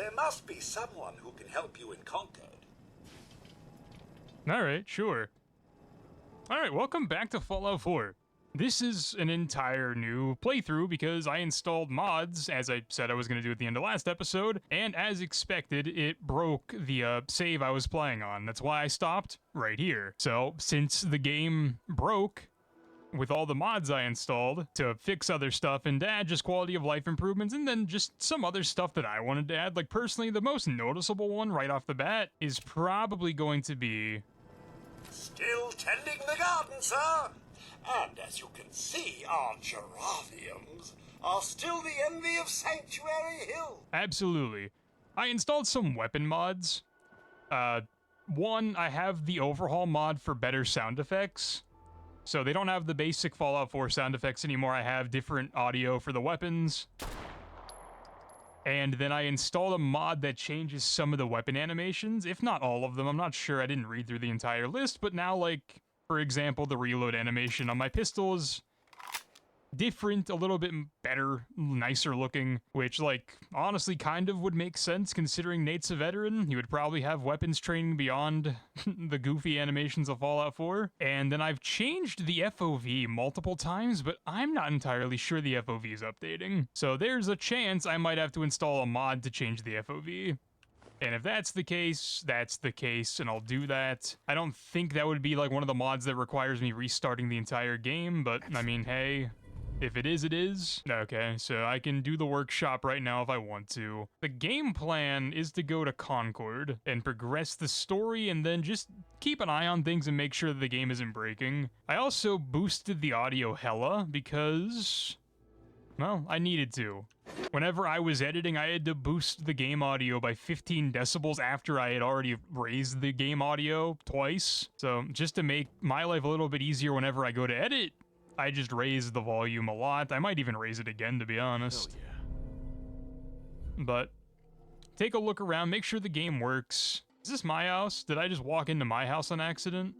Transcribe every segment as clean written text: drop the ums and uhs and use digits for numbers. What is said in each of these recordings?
There must be someone who can help you in Concord. Alright, sure. Alright, welcome back to Fallout 4. This is an entire new playthrough because I installed mods, as I said I was going to do at the end of last episode, and as expected, it broke the save I was playing on. That's why I stopped right here. So, since the game broke, with all the mods I installed to fix other stuff and to add just quality of life improvements and then just some other stuff that I wanted to add, like personally the most noticeable one right off the bat is probably going to be... Still tending the garden, sir? And as you can see, our geraniums are still the envy of Sanctuary Hill. Absolutely. I installed some weapon mods. One, I have the overhaul mod for better sound effects. So they don't have the basic Fallout 4 sound effects anymore. I have different audio for the weapons. And then I installed a mod that changes some of the weapon animations, if not all of them. I'm not sure, I didn't read through the entire list, but now, like, for example, the reload animation on my pistol is different, a little bit better, nicer looking, which, like, honestly kind of would make sense considering Nate's a veteran. He would probably have weapons training beyond the goofy animations of Fallout 4. And then I've changed the FOV multiple times, but I'm not entirely sure the FOV is updating. So there's a chance I might have to install a mod to change the FOV. And if that's the case, and I'll do that. I don't think that would be like one of the mods that requires me restarting the entire game, but I mean, hey, if it is, it is. Okay, so I can do the workshop right now if I want to. The game plan is to go to Concord and progress the story and then just keep an eye on things and make sure that the game isn't breaking. I also boosted the audio hella because, well, I needed to. Whenever I was editing, I had to boost the game audio by 15 decibels after I had already raised the game audio twice. So just to make my life a little bit easier whenever I go to edit, I just raised the volume a lot. I might even raise it again, to be honest. Hell yeah. But take a look around, make sure the game works. Is this my house? Did I just walk into my house on accident?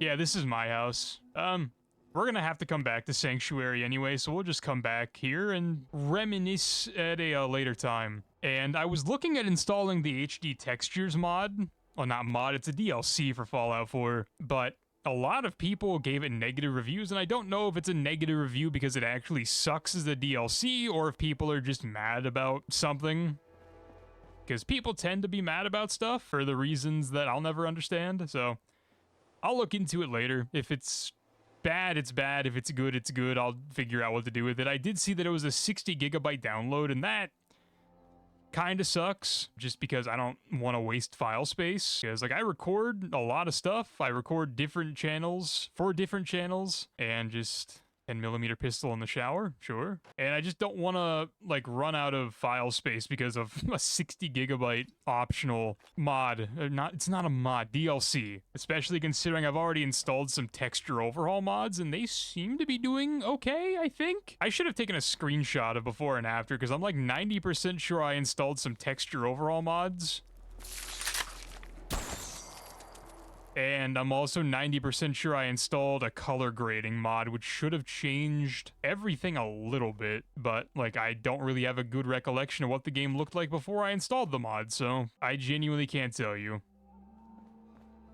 Yeah, this is my house. We're gonna have to come back to Sanctuary anyway, so we'll just come back here and reminisce at a later time. And I was looking at installing the HD Textures mod. Well, not mod, it's a DLC for Fallout 4, but a lot of people gave it negative reviews, and I don't know if it's a negative review because it actually sucks as a DLC, or if people are just mad about something. Because people tend to be mad about stuff for the reasons that I'll never understand, so I'll look into it later. If it's bad, it's bad. If it's good, it's good. I'll figure out what to do with it. I did see that it was a 60 gigabyte download, and that kind of sucks, just because I don't want to waste file space. Because, like, I record a lot of stuff. I record different channels for different channels, and just 10mm pistol in the shower, sure. And I just don't want to, like, run out of file space because of a 60 gigabyte optional mod. It's not a mod, DLC. Especially considering I've already installed some texture overhaul mods, and they seem to be doing okay, I think. I should have taken a screenshot of before and after, because I'm like 90% sure I installed some texture overhaul mods. And I'm also 90% sure I installed a color grading mod, which should have changed everything a little bit, but, like, I don't really have a good recollection of what the game looked like before I installed the mod, so I genuinely can't tell you.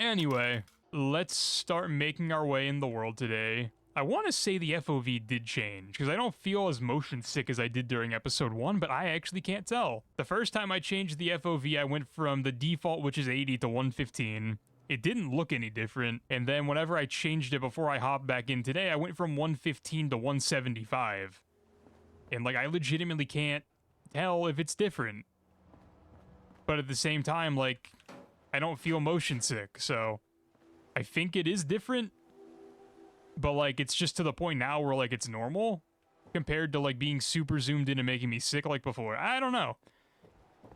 Anyway, let's start making our way in the world today. I want to say the FOV did change, because I don't feel as motion sick as I did during episode 1, but I actually can't tell. The first time I changed the FOV, I went from the default, which is 80, to 115. It didn't look any different, and then whenever I changed it before I hopped back in today, I went from 115 to 175. And, like, I legitimately can't tell if it's different. But at the same time, like, I don't feel motion sick, so I think it is different. But, like, it's just to the point now where, like, it's normal compared to, like, being super zoomed in and making me sick like before. I don't know.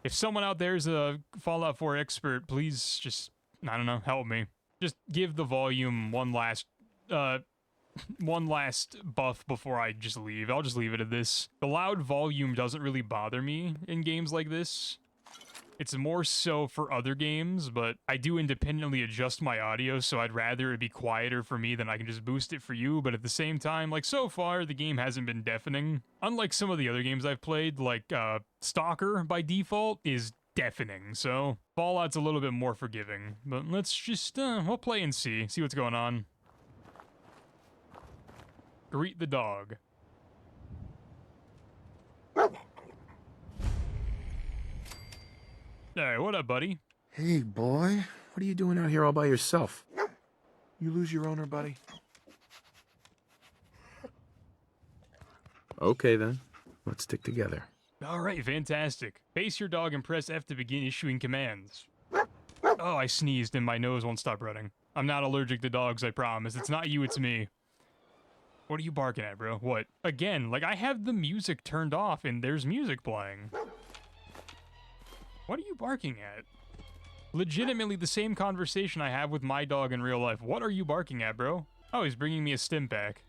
If someone out there is a Fallout 4 expert, please just, I don't know, help me. Just give the volume one last buff before I just leave. I'll just leave it at this. The loud volume doesn't really bother me in games like this. It's more so for other games, but I do independently adjust my audio, so I'd rather it be quieter for me than I can just boost it for you, but at the same time, like, so far, the game hasn't been deafening. Unlike some of the other games I've played, like, Stalker by default is deafening, so Fallout's a little bit more forgiving. But let's just, we'll play and see what's going on. Greet the dog. Hey, what up, buddy? Hey, boy. What are you doing out here all by yourself? You lose your owner, buddy? Okay, then. Let's stick together. All right, fantastic. Face your dog and press F to begin issuing commands. Oh, I sneezed and my nose won't stop running. I'm not allergic to dogs, I promise. It's not you, it's me. What are you barking at, bro? What? Again, like, I have the music turned off and there's music playing. What are you barking at? Legitimately the same conversation I have with my dog in real life. What are you barking at, bro? Oh, he's bringing me a stim pack.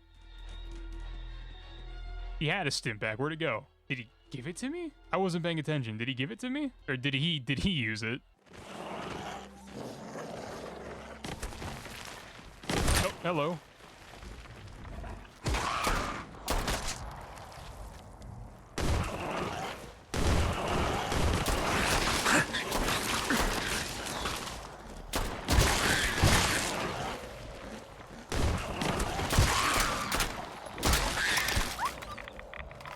He had a stim pack. Where'd it go? Did he give it to me? I wasn't paying attention. Did he give it to me? Or did he use it? Oh, hello.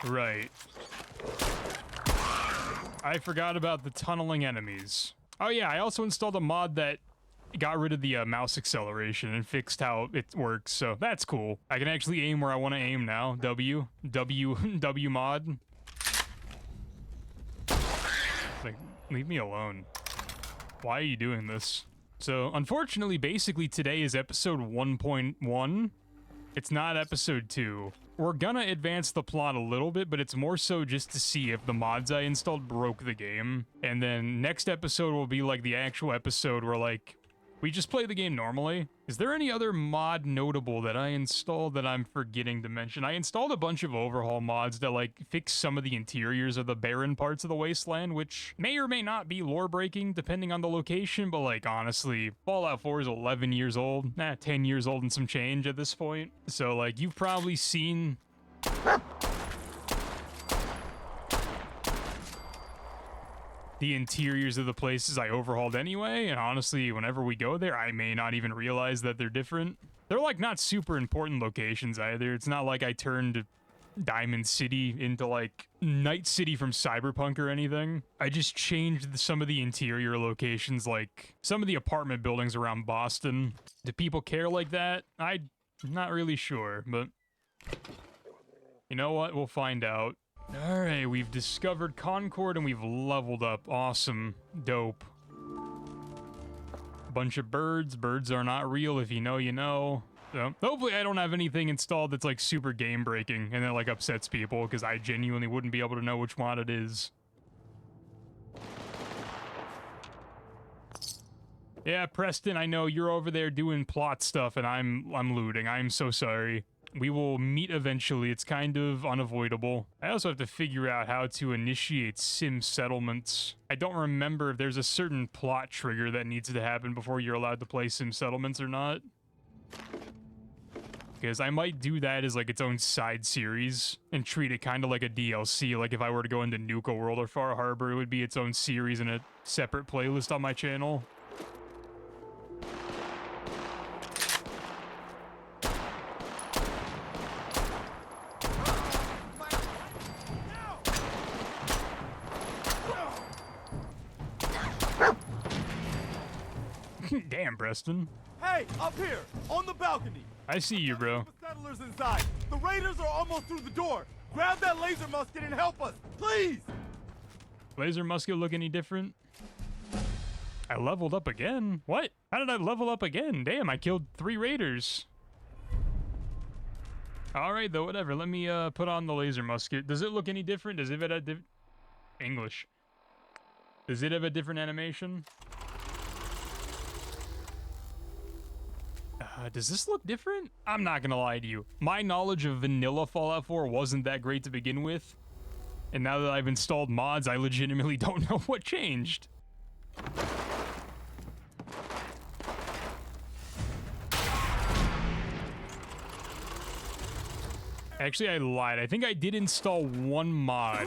Right. I forgot about the tunneling enemies. Oh yeah, I also installed a mod that got rid of the mouse acceleration and fixed how it works, so that's cool. I can actually aim where I want to aim now. W mod. Like, leave me alone. Why are you doing this? So, unfortunately, basically today is episode 1.1. It's not episode 2. We're gonna advance the plot a little bit, but it's more so just to see if the mods I installed broke the game. And then next episode will be like the actual episode where, like, we just play the game normally. Is there any other mod notable that I installed that I'm forgetting to mention? I installed a bunch of overhaul mods that, like, fix some of the interiors of the barren parts of the Wasteland, which may or may not be lore-breaking depending on the location, but, like, honestly, Fallout 4 is 11 years old. 10 years old and some change at this point. So, like, you've probably seen... the interiors of the places I overhauled anyway, and honestly, whenever we go there, I may not even realize that they're different. They're, like, not super important locations either. It's not like I turned Diamond City into, like, Night City from Cyberpunk or anything. I just changed some of the interior locations, like some of the apartment buildings around Boston. Do people care like that? I'm not really sure, but you know what? We'll find out. Alright, we've discovered Concord and we've leveled up. Awesome. Dope. Bunch of birds. Birds are not real. If you know, you know. So, hopefully I don't have anything installed that's, like, super game-breaking and that, like, upsets people, because I genuinely wouldn't be able to know which mod it is. Yeah, Preston, I know you're over there doing plot stuff and I'm looting. I'm so sorry. We will meet eventually. It's kind of unavoidable. I also have to figure out how to initiate sim settlements. I don't remember if there's a certain plot trigger that needs to happen before you're allowed to play sim settlements or not. Because I might do that as, like, its own side series and treat it kind of like a DLC. Like, if I were to go into Nuka World or Far Harbor, it would be its own series and a separate playlist on my channel. Damn, Preston. Hey, up here, on the balcony. I see you, bro. Settlers inside. The raiders are almost through the door. Grab that laser musket and help us, please. Laser musket look any different? I leveled up again. What? How did I level up again? Damn, I killed 3 raiders. All right, though, whatever. Let me put on the laser musket. Does it look any different? Does it have a English? Does it have a different animation? Does this look different? I'm not gonna lie to you. My knowledge of vanilla Fallout 4 wasn't that great to begin with. And now that I've installed mods, I legitimately don't know what changed. Actually, I lied. I think I did install one mod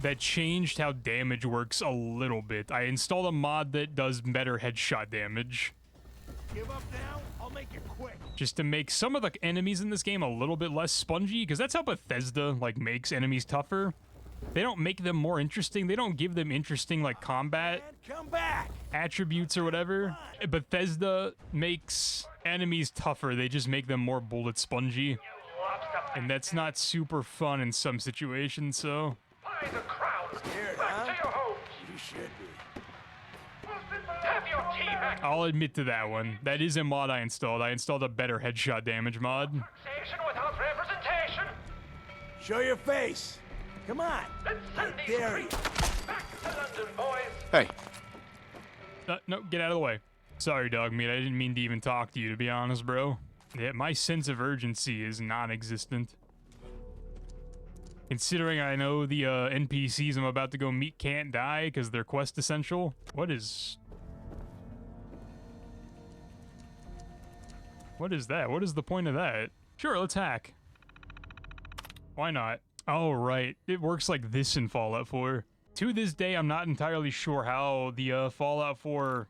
that changed how damage works a little bit. I installed a mod that does better headshot damage. Give up now? I'll make it quick. Just to make some of the enemies in this game a little bit less spongy, because that's how Bethesda, like, makes enemies tougher. They don't make them more interesting. They don't give them interesting, like, combat Come back. attributes or whatever. Bethesda makes enemies tougher. They just make them more bullet spongy. And that's not super fun in some situations, so... By the crowd! Scared, Back huh? to your homes! You should be. Have your tea back! I'll admit to that one. That is a mod I installed. I installed a better headshot damage mod. Taxation without representation! Show your face. Come on. Let's send I these dare you. creeps back to London, boys! Hey, No, get out of the way. Sorry, dog meat. I didn't mean to even talk to you, to be honest, bro. Yeah, my sense of urgency is non-existent. Considering I know the NPCs I'm about to go meet can't die because they're quest essential. What is that? What is the point of that? Sure, let's hack. Why not? Oh, right. It works like this in Fallout 4. To this day, I'm not entirely sure how the Fallout 4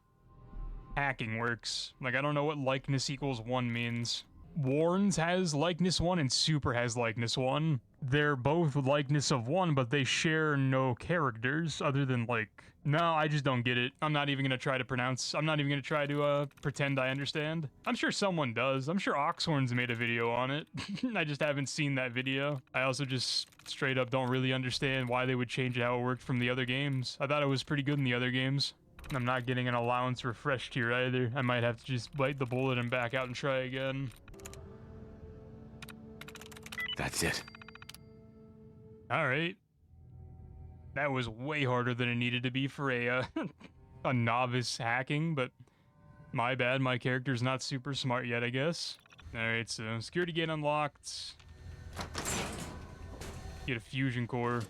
hacking works. Like, I don't know what likeness equals 1 means. Warns has likeness 1 and Super has likeness 1. They're both likeness of 1, but they share no characters other than, like... No, I just don't get it. I'm not even gonna try to pronounce... I'm not even gonna try to, pretend I understand. I'm sure someone does. I'm sure Oxhorn's made a video on it. I just haven't seen that video. I also just straight up don't really understand why they would change how it worked from the other games. I thought it was pretty good in the other games. I'm not getting an allowance refreshed here either. I might have to just bite the bullet and back out and try again. that's it. Alright. That was way harder than it needed to be for a a novice hacking, but my bad, my character's not super smart yet, I guess. Alright, so security gate unlocked. Get a fusion core.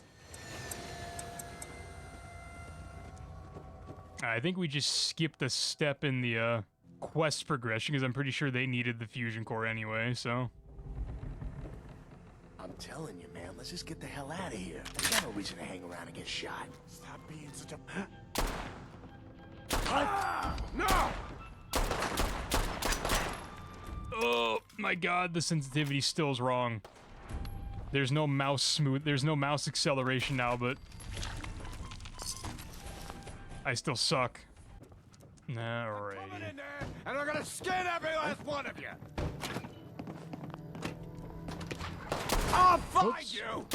I think we just skipped a step in the quest progression because I'm pretty sure they needed the fusion core anyway, so... I'm telling you, man, let's just get the hell out of here. We got no reason to hang around and get shot. Stop being such a... No! Oh my god, the sensitivity still is wrong. There's no mouse smooth, there's no mouse acceleration now, but I still suck. Alrighty. Coming in there, and I'm gonna skin every last one of you. I'll find Oops. you.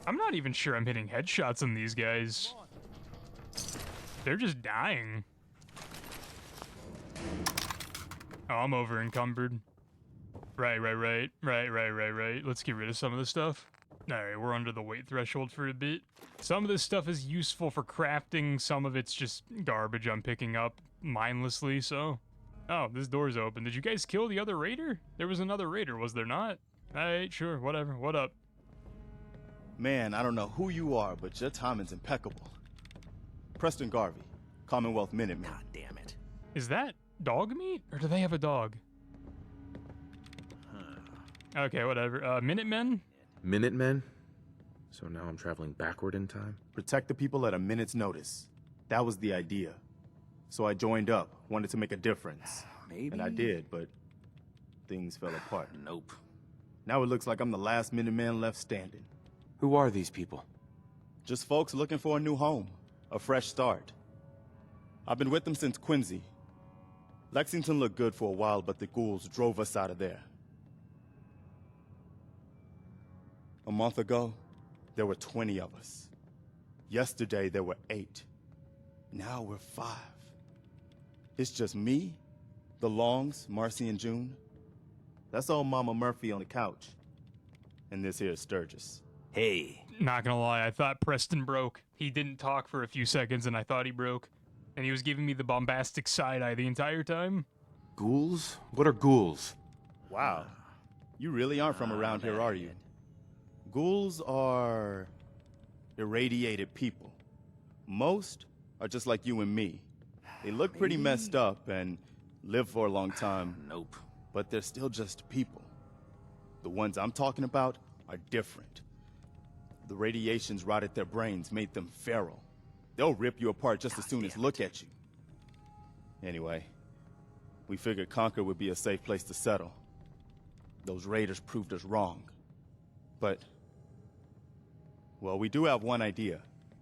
I'm not even sure I'm hitting headshots on these guys. They're just dying. Oh, I'm over encumbered. Right. Let's get rid of some of this stuff. Alright, we're under the weight threshold for a bit. Some of this stuff is useful for crafting, some of it's just garbage I'm picking up mindlessly, so... Oh, this door's open. Did you guys kill the other raider? There was another raider, was there not? Alright, sure, whatever. What up? Man, I don't know who you are, but your timing's impeccable. Preston Garvey, Commonwealth Minutemen. God damn it. Is that dog meat? Or do they have a dog? Okay, whatever. Minutemen? Minutemen? So now I'm traveling backward in time? Protect the people at a minute's notice. That was the idea. So I joined up, wanted to make a difference. Maybe. And I did, but things fell apart. Nope. Now it looks like I'm the last Minuteman left standing. Who are these people? Just folks looking for a new home, a fresh start. I've been with them since Quincy. Lexington looked good for a while, but the ghouls drove us out of there. A month ago, there were 20 of us. Yesterday, there were 8. Now we're 5. It's just me, the Longs, Marcy and June. That's old Mama Murphy on the couch. And this here is Sturgis. Hey. Not gonna lie, I thought Preston broke. He didn't talk for a few seconds and I thought he broke. And he was giving me the bombastic side-eye the entire time. Ghouls? What are ghouls? Wow. You really aren't from around here, are you? Ghouls are irradiated people. Most are just like you and me. They look pretty messed up and live for a long time. Nope. but they're still just people. The ones I'm talking about are different. The radiations rotted their brains, made them feral. They'll rip you apart just as soon as look at you. Anyway, we figured Concord would be a safe place to settle. Those raiders proved us wrong. But, well, we do have one idea.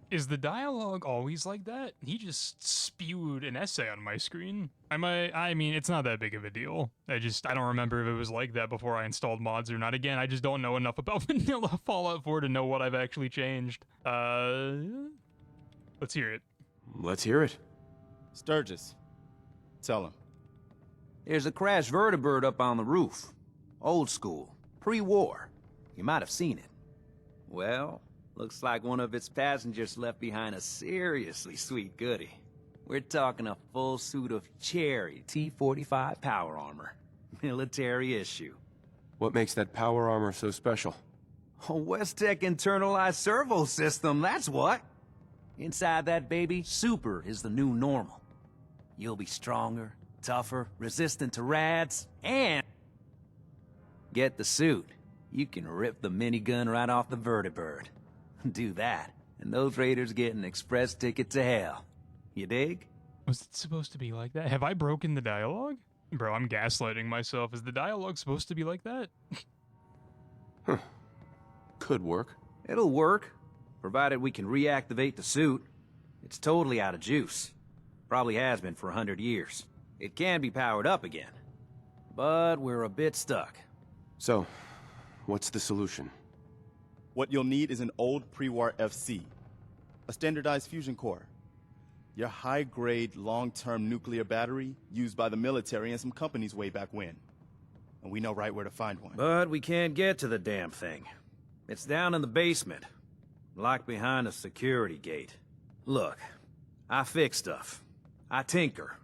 Is the dialogue always like that? He just spewed an essay on my screen. I mean, it's not that big of a deal. I don't remember if it was like that before I installed mods or not. Again, I just don't know enough about vanilla Fallout 4 to know what I've actually changed. Let's hear it. Let's hear it. Sturgis, tell him. There's a crashed vertibird up on the roof. Old school. Pre-war. You might have seen it. Well, looks like one of its passengers left behind a seriously sweet goodie. We're talking a full suit of cherry T-45 power armor. Military issue. What makes that power armor so special? A Westtech internalized servo system, that's what. Inside that baby, super is the new normal. You'll be stronger, tougher, resistant to rads, and... get the suit. You can rip the minigun right off the vertibird. Do that, and those raiders get an express ticket to hell. You dig? Was it supposed to be like that? Have I broken the dialogue? Bro, I'm gaslighting myself. Is the dialogue supposed to be like that? Huh. Could work. It'll work, provided we can reactivate the suit. It's totally out of juice. Probably has been for 100 years. It can be powered up again, but we're a bit stuck. So, what's the solution? What you'll need is an old pre-war FC, a standardized fusion core, your high-grade, long-term nuclear battery used by the military and some companies way back when. And we know right where to find one. But we can't get to the damn thing. It's down in the basement, locked behind a security gate. Look, I fix stuff. I tinker.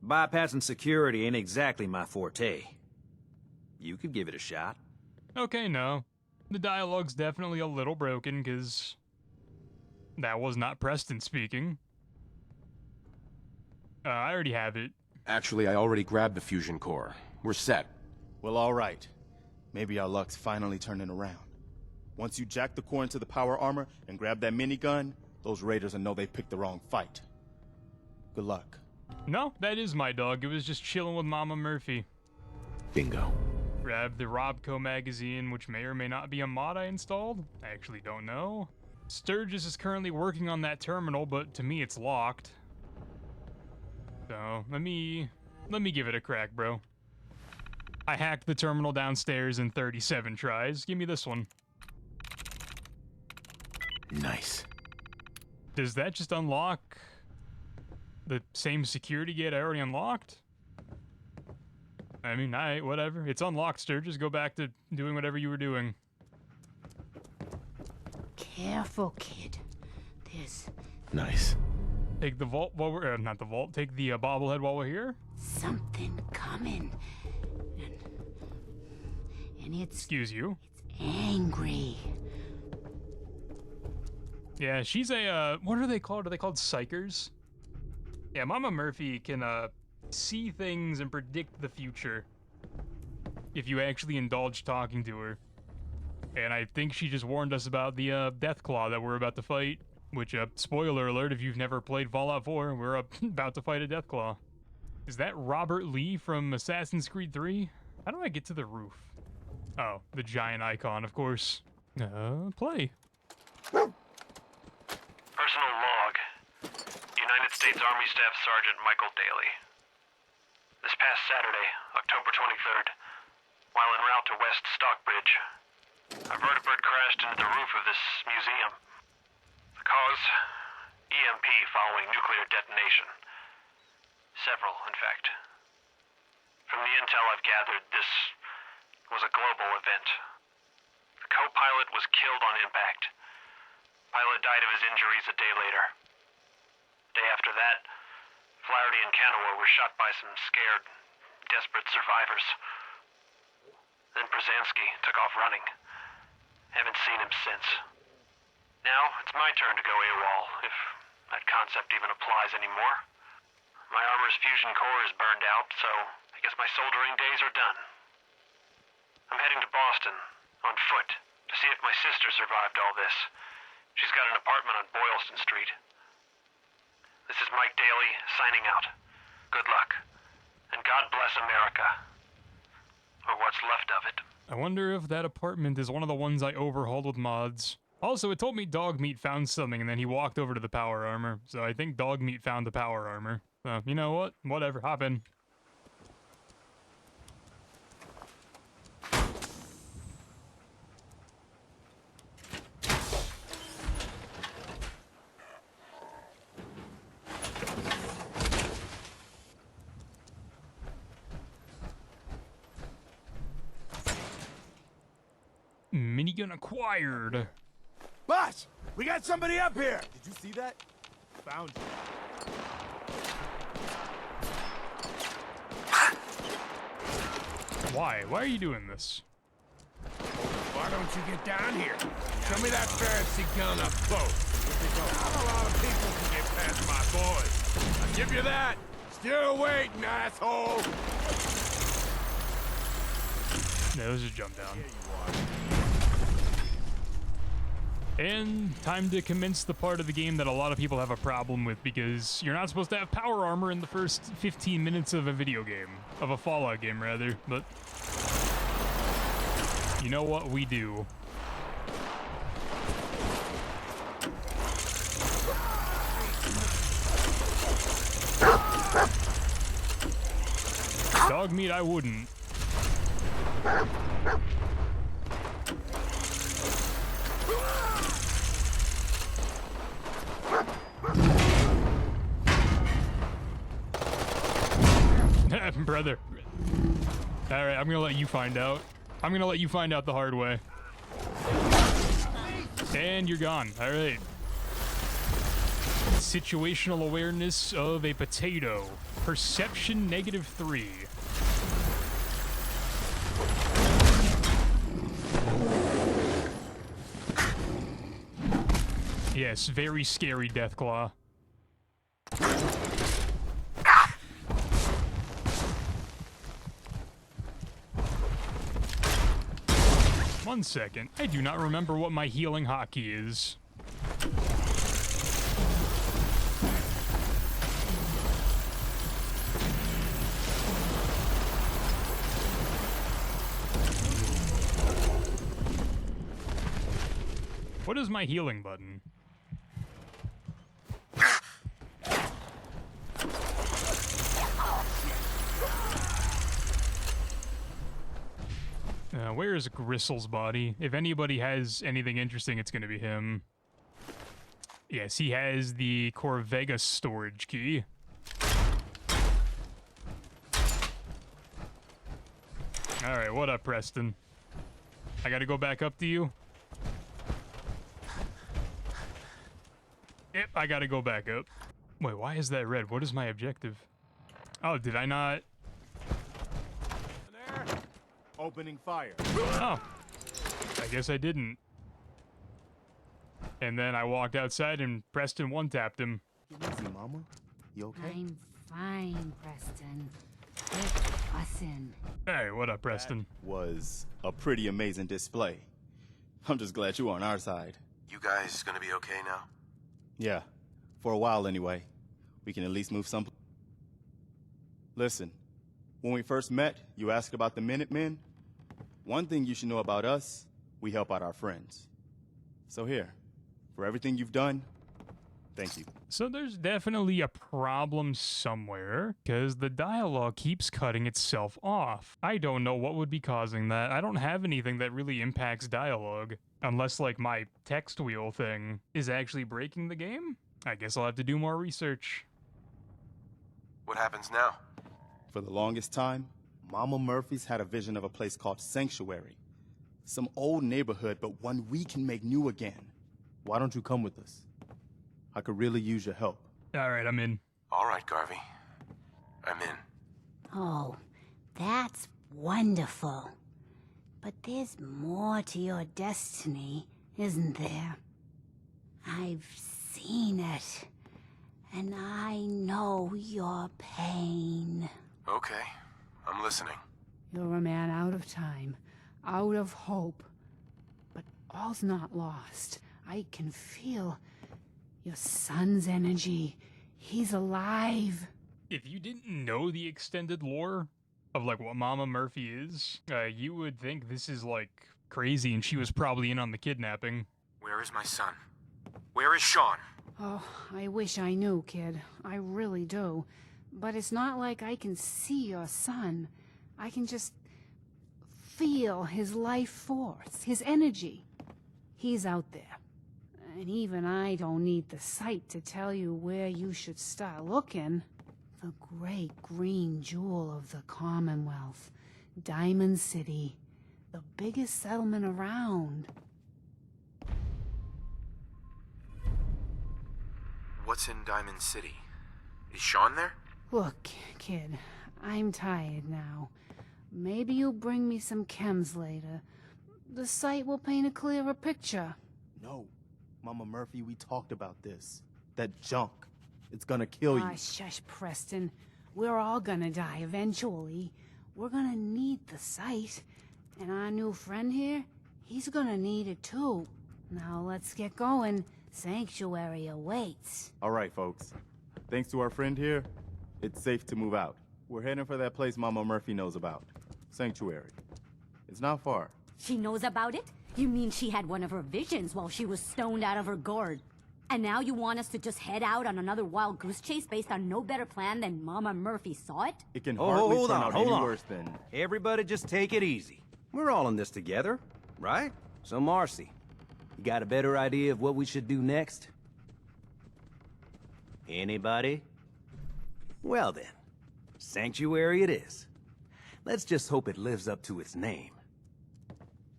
Bypassing security ain't exactly my forte. You could give it a shot. Okay, no. The dialogue's definitely a little broken, because that was not Preston speaking. I already have it. Actually, I already grabbed the fusion core. We're set. Well, all right. Maybe our luck's finally turning around. Once you jack the core into the power armor and grab that minigun, those raiders will know they picked the wrong fight. Good luck. No, that is my dog. It was just chilling with Mama Murphy. Bingo. Grab the Robco magazine, which may or may not be a mod I installed. I actually don't know. Sturgis is currently working on that terminal, but to me it's locked. So, let me give it a crack, bro. I hacked the terminal downstairs in 37 tries. Give me this one. Nice. Does that just unlock the same security gate I already unlocked? I mean, alright, whatever. It's unlocked, Sturgis. Go back to doing whatever you were doing. Careful, kid. There's Nice. Take the vault while we're... not the vault. Take the bobblehead while we're here. something coming. And it's Excuse you. angry. Yeah, she's a, what are they called? Are they called psychers? Yeah, Mama Murphy can, see things and predict the future. If you actually indulge talking to her. And I think she just warned us about the, Deathclaw that we're about to fight. Which, spoiler alert, if you've never played Fallout 4, we're about to fight a Deathclaw. Is that Robert Lee from Assassin's Creed 3? How do I get to the roof? Oh, the giant icon, of course. Play. Personal log. United States Army Staff Sergeant Michael Daly. This past Saturday, October 23rd, while en route to West Stockbridge, a vertibird crashed into the roof of this museum. The cause? EMP following nuclear detonation. Several, in fact. From the intel I've gathered, this was a global event. The co-pilot was killed on impact. Pilot died of his injuries a day later. Day after that, Flaherty and Canaway were shot by some scared, desperate survivors. Then Brzezinski took off running. Haven't seen him since. Now, it's my turn to go AWOL, if that concept even applies anymore. My armor's fusion core is burned out, so I guess my soldering days are done. Boston, on foot, to see if my sister survived all this. She's got an apartment on Boylston Street. This is Mike Daly, signing out. Good luck. And God bless America. Or what's left of it. I wonder if that apartment is one of the ones I overhauled with mods. Also, it told me Dogmeat found something, and then he walked over to the power armor. So I think Dogmeat found the power armor. You know what? Whatever, hop in. Minigun acquired. Boss, we got somebody up here. Did you see that? Found you. Why? Why are you doing this? Why don't you get down here? Show me that fancy gun up close. Not a lot of people can get past my boys. I'll give you that. Still waiting, asshole. No, let's just jump down. And time to commence the part of the game that a lot of people have a problem with, because you're not supposed to have power armor in the first 15 minutes of a video game. Of a Fallout game, rather. But you know what? We do. Dogmeat, I wouldn't. Brother. Alright, I'm gonna let you find out. I'm gonna let you find out the hard way. And you're gone. Alright. Situational awareness of a potato. Perception -3. Yes, very scary, Deathclaw. One second. I do not remember what my healing hotkey is. What is my healing button? Where is Gristle's body? If anybody has anything interesting, it's gonna be him. Yes, he has the Corvega storage key. Alright, what up, Preston? I gotta go back up to you? Yep, I gotta go back up. Wait, why is that red? What is my objective? Oh, did I not? There. Opening fire. Oh. I guess I didn't. And then I walked outside and Preston one-tapped him. Get easy, mama. You okay? I'm fine, Preston. Quit fussing. Hey, what up, Preston? Was a pretty amazing display. I'm just glad you're on our side. You guys gonna be okay now? Yeah, for a while anyway. We can at least move some. Listen, when we first met, you asked about the Minutemen. One thing you should know about us, we help out our friends. So here, for everything you've done, thank you. So there's definitely a problem somewhere, because the dialogue keeps cutting itself off. I don't know what would be causing that. I don't have anything that really impacts dialogue. Unless, like, my text wheel thing is actually breaking the game? I guess I'll have to do more research. What happens now? For the longest time, Mama Murphy's had a vision of a place called Sanctuary. Some old neighborhood, but one we can make new again. Why don't you come with us? I could really use your help. Alright, I'm in. All right, Garvey. I'm in. Oh, that's wonderful. But there's more to your destiny, isn't there? I've seen it, and I know your pain. Okay, I'm listening. You're a man out of time, out of hope. But all's not lost. I can feel your son's energy. He's alive. If you didn't know the extended lore of like what Mama Murphy is, you would think this is like crazy and she was probably in on the kidnapping. Where is my son? Where is Sean? Oh, I wish I knew, kid. I really do. But it's not like I can see your son. I can just feel his life force, his energy. He's out there. And even I don't need the sight to tell you where you should start looking. The great green jewel of the Commonwealth. Diamond City. The biggest settlement around. What's in Diamond City? Is Sean there? Look, kid, I'm tired now. Maybe you'll bring me some chems later. The sight will paint a clearer picture. No. Mama Murphy, we talked about this. That junk. It's gonna kill you. Ah, shush, Preston. We're all gonna die eventually. We're gonna need the sight. And our new friend here, he's gonna need it too. Now let's get going. Sanctuary awaits. All right, folks. Thanks to our friend here, it's safe to move out. We're heading for that place Mama Murphy knows about. Sanctuary. It's not far. She knows about it? You mean she had one of her visions while she was stoned out of her gourd? And now you want us to just head out on another wild goose chase based on no better plan than Mama Murphy saw it? It can hardly hold turn on, out hold any on. worse than... Everybody just take it easy. We're all in this together, right? So Marcy, you got a better idea of what we should do next? Anybody? Well then, Sanctuary it is. Let's just hope it lives up to its name.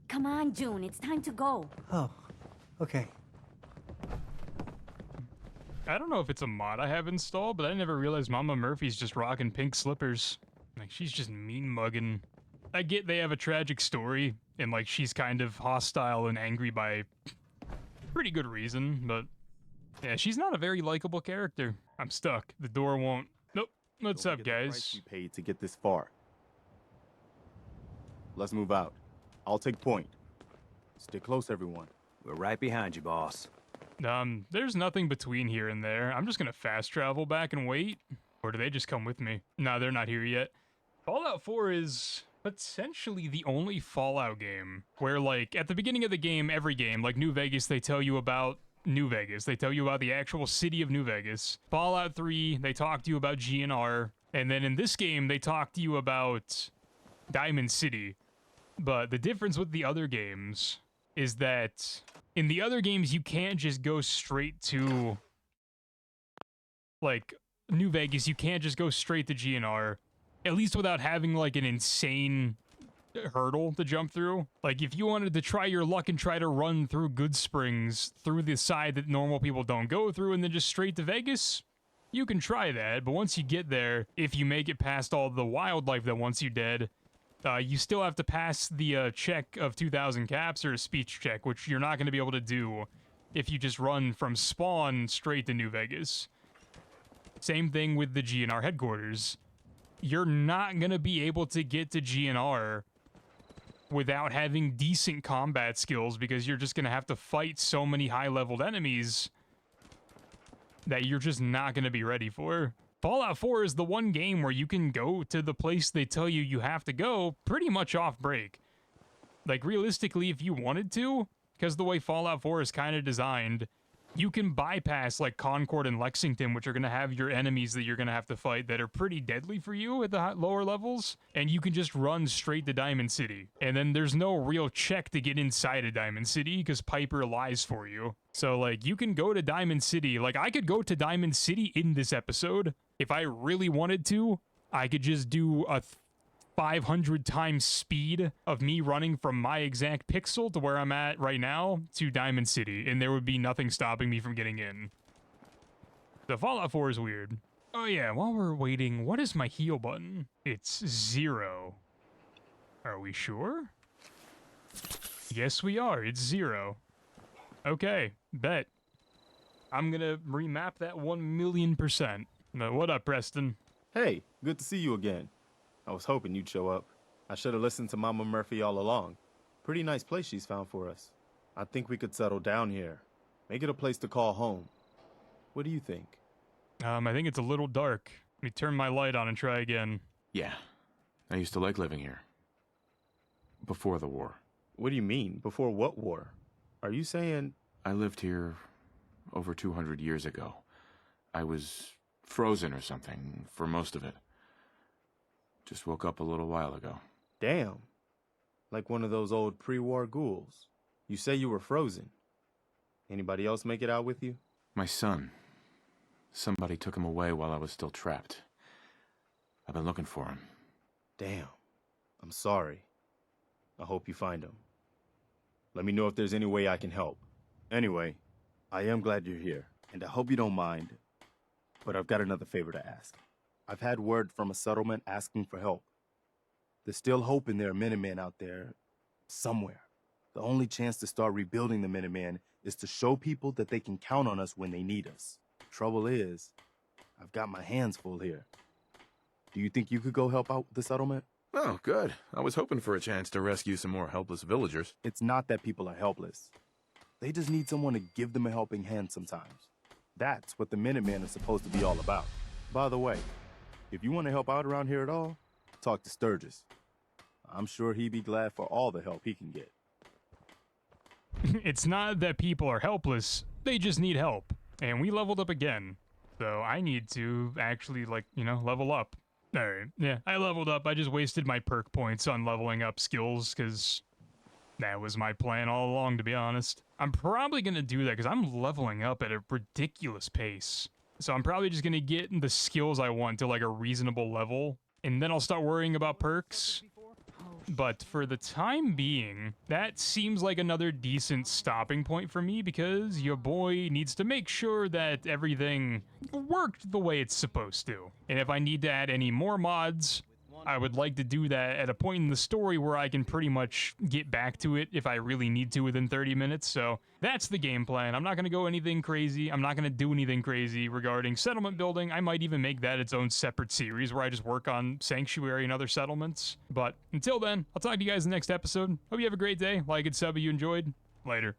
Come on, June, it's time to go. Oh, okay. I don't know if it's a mod I have installed, but I never realized Mama Murphy's just rocking pink slippers. Like, she's just mean mugging. I get they have a tragic story, and like she's kind of hostile and angry by pretty good reason, but yeah, she's not a very likable character. I'm stuck. The door won't... Nope. What's up, Look at the price guys? we paid to get this far. Let's move out. I'll take point. Stay close, everyone. We're right behind you, boss. There's nothing between here and there. I'm just gonna fast travel back and wait. Or do they just come with me? No, they're not here yet. Fallout 4 is potentially the only Fallout game where, like, at the beginning of the game, every game, like New Vegas, they tell you about New Vegas. They tell you about the actual city of New Vegas. Fallout 3, they talk to you about GNR. And then in this game, they talk to you about Diamond City. But the difference with the other games is that in the other games, you can't just go straight to, like, New Vegas. You can't just go straight to GNR, at least without having, like, an insane hurdle to jump through. Like, if you wanted to try your luck and try to run through Good Springs through the side that normal people don't go through and then just straight to Vegas, you can try that. But once you get there, if you make it past all the wildlife that wants you dead, you still have to pass the check of 2,000 caps or a speech check, which you're not going to be able to do if you just run from spawn straight to New Vegas. Same thing with the GNR headquarters. You're not going to be able to get to GNR without having decent combat skills because you're just going to have to fight so many high-leveled enemies that you're just not going to be ready for. Fallout 4 is the one game where you can go to the place they tell you you have to go pretty much off break. Like, realistically, if you wanted to, because the way Fallout 4 is kind of designed, you can bypass, like, Concord and Lexington, which are going to have your enemies that you're going to have to fight that are pretty deadly for you at the lower levels, and you can just run straight to Diamond City. And then there's no real check to get inside of Diamond City, because Piper lies for you. So, like, you can go to Diamond City. Like, I could go to Diamond City in this episode. If I really wanted to, I could just do a 500 times speed of me running from my exact pixel to where I'm at right now to Diamond City, and there would be nothing stopping me from getting in. The Fallout 4 is weird. Oh yeah, while we're waiting, what is my heal button? It's 0. Are we sure? Yes, we are. It's 0. Okay, bet. I'm gonna remap that 1,000,000%. What up, Preston? Hey, good to see you again. I was hoping you'd show up. I should have listened to Mama Murphy all along. Pretty nice place she's found for us. I think we could settle down here. Make it a place to call home. What do you think? I think it's a little dark. Let me turn my light on and try again. Yeah. I used to like living here. Before the war. What do you mean? Before what war? Are you saying... I lived here over 200 years ago. I was frozen or something for most of it. Just woke up a little while ago. Damn. Like one of those old pre-war ghouls. You say you were frozen. Anybody else make it out with you? My son. Somebody took him away while I was still trapped. I've been looking for him. Damn. I'm sorry. I hope you find him. Let me know if there's any way I can help. Anyway, I am glad you're here, and I hope you don't mind, but I've got another favor to ask. I've had word from a settlement asking for help. There's still hope in there are Minutemen out there somewhere. The only chance to start rebuilding the Minutemen is to show people that they can count on us when they need us. Trouble is, I've got my hands full here. Do you think you could go help out the settlement? Oh, good. I was hoping for a chance to rescue some more helpless villagers. It's not that people are helpless. They just need someone to give them a helping hand sometimes. That's what the Minutemen are supposed to be all about. By the way, if you want to help out around here at all, talk to Sturgis. I'm sure he'd be glad for all the help he can get. It's not that people are helpless, they just need help. And we leveled up again. So I need to actually, level up. Alright, yeah, I leveled up. I just wasted my perk points on leveling up skills, because that was my plan all along, to be honest. I'm probably going to do that, because I'm leveling up at a ridiculous pace. So I'm probably just going to get the skills I want to, a reasonable level, and then I'll start worrying about perks. But for the time being, that seems like another decent stopping point for me, because your boy needs to make sure that everything worked the way it's supposed to. And if I need to add any more mods, I would like to do that at a point in the story where I can pretty much get back to it if I really need to within 30 minutes. So that's the game plan. I'm not going to go anything crazy. I'm not going to do anything crazy regarding settlement building. I might even make that its own separate series where I just work on Sanctuary and other settlements. But until then, I'll talk to you guys in the next episode. Hope you have a great day. Like and sub if you enjoyed. Later.